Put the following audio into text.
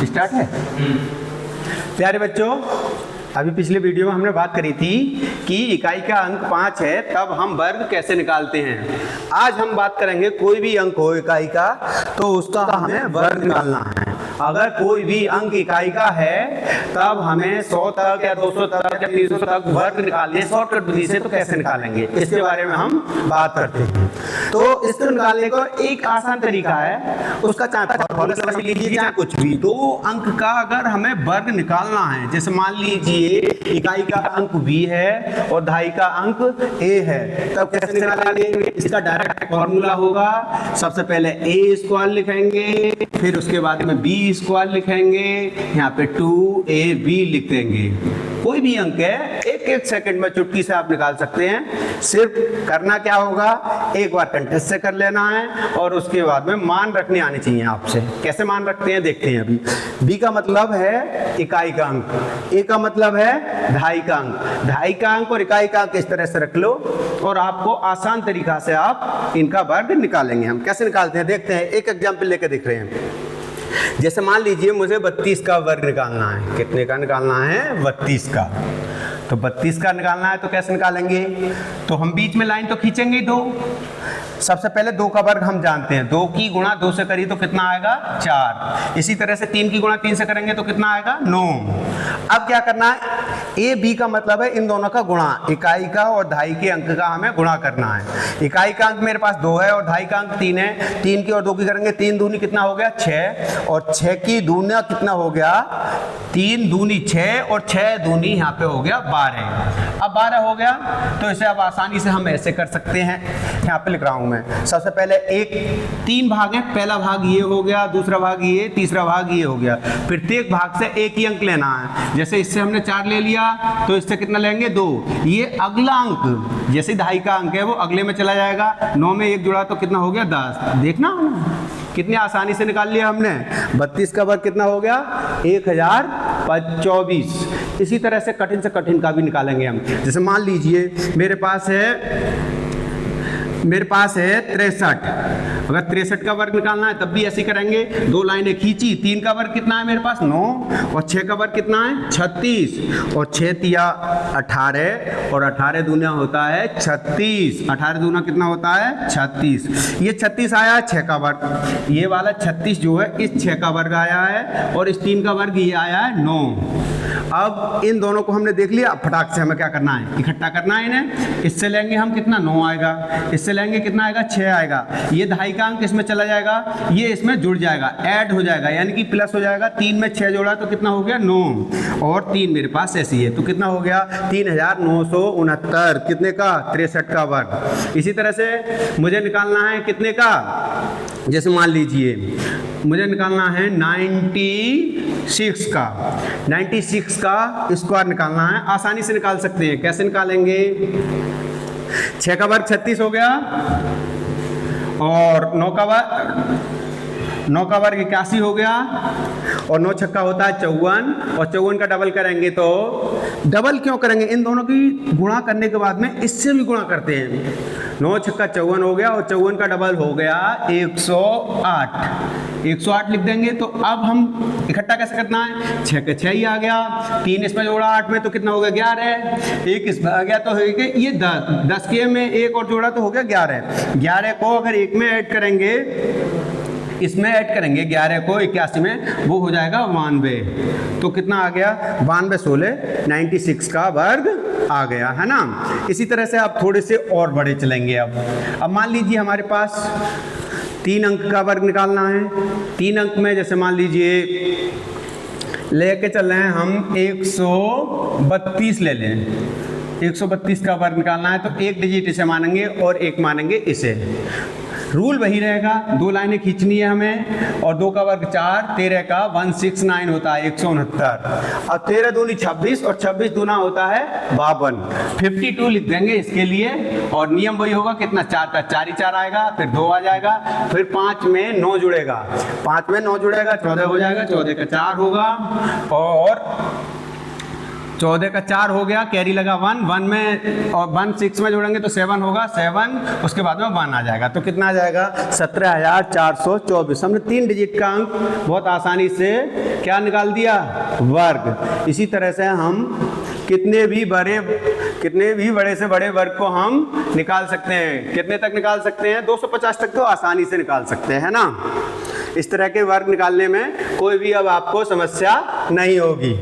Start है। प्यारे बच्चों, अभी पिछले वीडियो में हमने बात करी थी कि इकाई का अंक 5 है, तब हम वर्ग कैसे निकालते हैं। आज हम बात करेंगे कोई भी अंक हो इकाई का तो उसका हमें वर्ग निकालना है। अगर कोई भी अंक इकाई का है तब हमें 100 तक या 200 तक या 300 तक वर्ग निकालने शॉर्टकट विधि से तो कैसे निकालेंगे, इसके बारे में हम बात करते हैं। तो इसको निकालने का एक आसान तरीका है, उसका चाहे समझ लीजिए चाहे कुछ भी। दो अंक का अगर हमें वर्ग निकालना है, जैसे मान लीजिए इकाई का अंक b है और दहाई का अंक a है, तब कैसे निकालेंगे। इसका डायरेक्ट फॉर्मूला होगा, सबसे पहले a स्क्वायर लिखेंगे, फिर उसके बाद में b स्क्वायर लिखेंगे, यहाँ पे 2ab लिख देंगे। कोई भी अंक है एक सेकंड में चुटकी से आप निकाल सकते हैं। सिर्फ करना क्या होगा, एक बार कंटेस्ट से कर लेना है और उसके बाद में मान रखने आने चाहिए आपसे। कैसे मान रखते हैं देखते हैं अभी। b का मतलब है इकाई का अंक, a का मतलब है दहाई का अंक। दहाई का अंक और इकाई का अंक इस तरह से रख लो और आपको आसान तरीका से आप इनका वर्ग निकालेंगे। हम कैसे निकालते हैं देखते हैं, एक एग्जाम्पल लेकर देख रहे हैं। जैसे मान लीजिए मुझे 32 का वर्ग निकालना है। कितने का निकालना है? 32 का। तो 32 का निकालना है तो कैसे निकालेंगे, तो हम बीच में लाइन तो खींचेंगे दो। सबसे पहले 2 का वर्ग हम जानते हैं, 2 की गुणा 2 से करिए तो कितना आएगा? 4। इसी तरह से 3 की गुणा 3 से करेंगे तो कितना आएगा? 9। अब क्या करना है, ए बी का मतलब है इन दोनों का गुणा, इकाई का और दहाई के अंक का हमें गुणा करना है। इकाई का अंक मेरे पास 2 है और दहाई का अंक 3 है। 3 की और 2 की करेंगे, 3 दूनी कितना हो गया? 6। और 6 की दूना कितना हो गया? 3 दूनी 6 और 6 दूनी यहाँ पे हो गया 12। अब 12 हो गया तो इसे अब आसानी से हम ऐसे कर सकते हैं। यहाँ पे लिख रहा हूँ मैं। सबसे पहले 3 भाग है, पहला भाग ये हो गया, दूसरा भाग ये, तीसरा भाग ये हो गया। प्रत्येक भाग से एक ही अंक लेना है। जैसे इससे हमने 4 ले लिया तो इससे कितना लेंगे? 2। ये अगला अंक जैसे दहाई का अंक है वो अगले में चला जाएगा। 9 में 1 जुड़ा तो कितना हो गया? 10। देखना कितनी आसानी से निकाल लिया हमने। 32 का वर्ग कितना हो गया? 1024। इसी तरह से कठिन का भी निकालेंगे हम। जैसे मान लीजिए मेरे पास है 63। अगर 63 का वर्ग निकालना है तब भी ऐसे करेंगे, 2 लाइनें खींची। 3 का वर्ग कितना है मेरे पास? 9। और 6 का वर्ग कितना है? 36। और 6 तिया 18 और 18 दूना होता है 36। 18 दूना कितना होता है? 36। ये 36 आया है 6 का वर्ग। ये वाला 36 जो है इस 6 का वर्ग आया है और इस 3 का वर्ग ये आया है 9। अब इन दोनों को हमने देख लिया। अब फटाक से हमें क्या करना है? इकट्ठा करना है इन्हें। इससे लेंगे हम कितना? 9 आएगा। इससे लेंगे कितना आएगा? 6 आएगा। ये दहाई का अंक इसमें चला जाएगा, ये इसमें जुड़ जाएगा, ऐड हो जाएगा, यानी कि प्लस हो जाएगा। 3 में 6 जोड़ा तो कितना हो गया? 9। और 3 मेरे पास ऐसी है तो कितना हो गया? 3969। कितने का? 63 का वर्ग। इसी तरह से मुझे निकालना है कितने का? जैसे मान लीजिए मुझे निकालना है 96 का। 96 का स्क्वायर निकालना है। आसानी से निकाल सकते हैं। कैसे निकालेंगे? 6 का वर्ग 36 हो गया और 9 का वर्ग 81 हो गया और 9 छक्का होता है 54 और 54 का डबल करेंगे तो डबल क्यों करेंगे? इन दोनों की गुणा करने के बाद में इससे भी गुणा करते हैं। 9 छक्का 54 हो गया और 54 का डबल हो गया 108। 108 लिख देंगे। तो अब हम इकट्ठा कैसे करना है? 6 के 6 ही आ गया, 3 इसमें जोड़ा 8 में तो कितना हो गया? 11। 1 इसमें आ गया तो हो गया ये 10। 10 के में 1 और जोड़ा तो हो गया 11। 11 को अगर 1 में ऐड करेंगे, इसमें ऐड करेंगे 11 को 81 में, वो हो जाएगा 92। तो कितना आ गया? 92 16 96 का वर्ग आ गया, है ना। इसी तरह से आप थोड़े से और बड़े चलेंगे। अब मान लीजिए हमारे पास 3 अंक का वर्ग निकालना है। 3 अंक में जैसे मान लीजिए लेके चल रहे हैं हम 132 ले लें। 132 का वर्ग निकालना है तो एक डिजिट इसे मानेंगे और एक मानेंगे इसे। रूल वही रहेगा, 2 लाइनें खींचनी है हमें और 2 का वर्ग 4, 13 का 169 होता है 169। और 13 दूनी 26 और 26 दूना होता है 52। 52 लिख देंगे इसके लिए और नियम वही होगा कितना? 4 का 4 ही 4 आएगा, फिर 2 आ जाएगा, फिर 5 में 9 जुड़ेगा, 5 में 9 जुड़ेगा 14 हो जाएगा, 14 का 4 होगा और 14 का 4 हो गया, कैरी लगा 1, 1 में और 1 6 में जोड़ेंगे तो 7 होगा, 7 उसके बाद में 1 आ जाएगा, तो कितना आ जाएगा 17,424। हमने 3 डिजिट का अंक बहुत आसानी से क्या निकाल दिया, वर्ग। इसी तरह से हम कितने भी बड़े से बड़े वर्ग को हम निकाल सकते हैं। कितने तक निकाल सकते हैं, 250 तक तो आसानी से निकाल सकते हैं ना। इस तरह के वर्ग निकालने में कोई भी अब आपको समस्या नहीं होगी।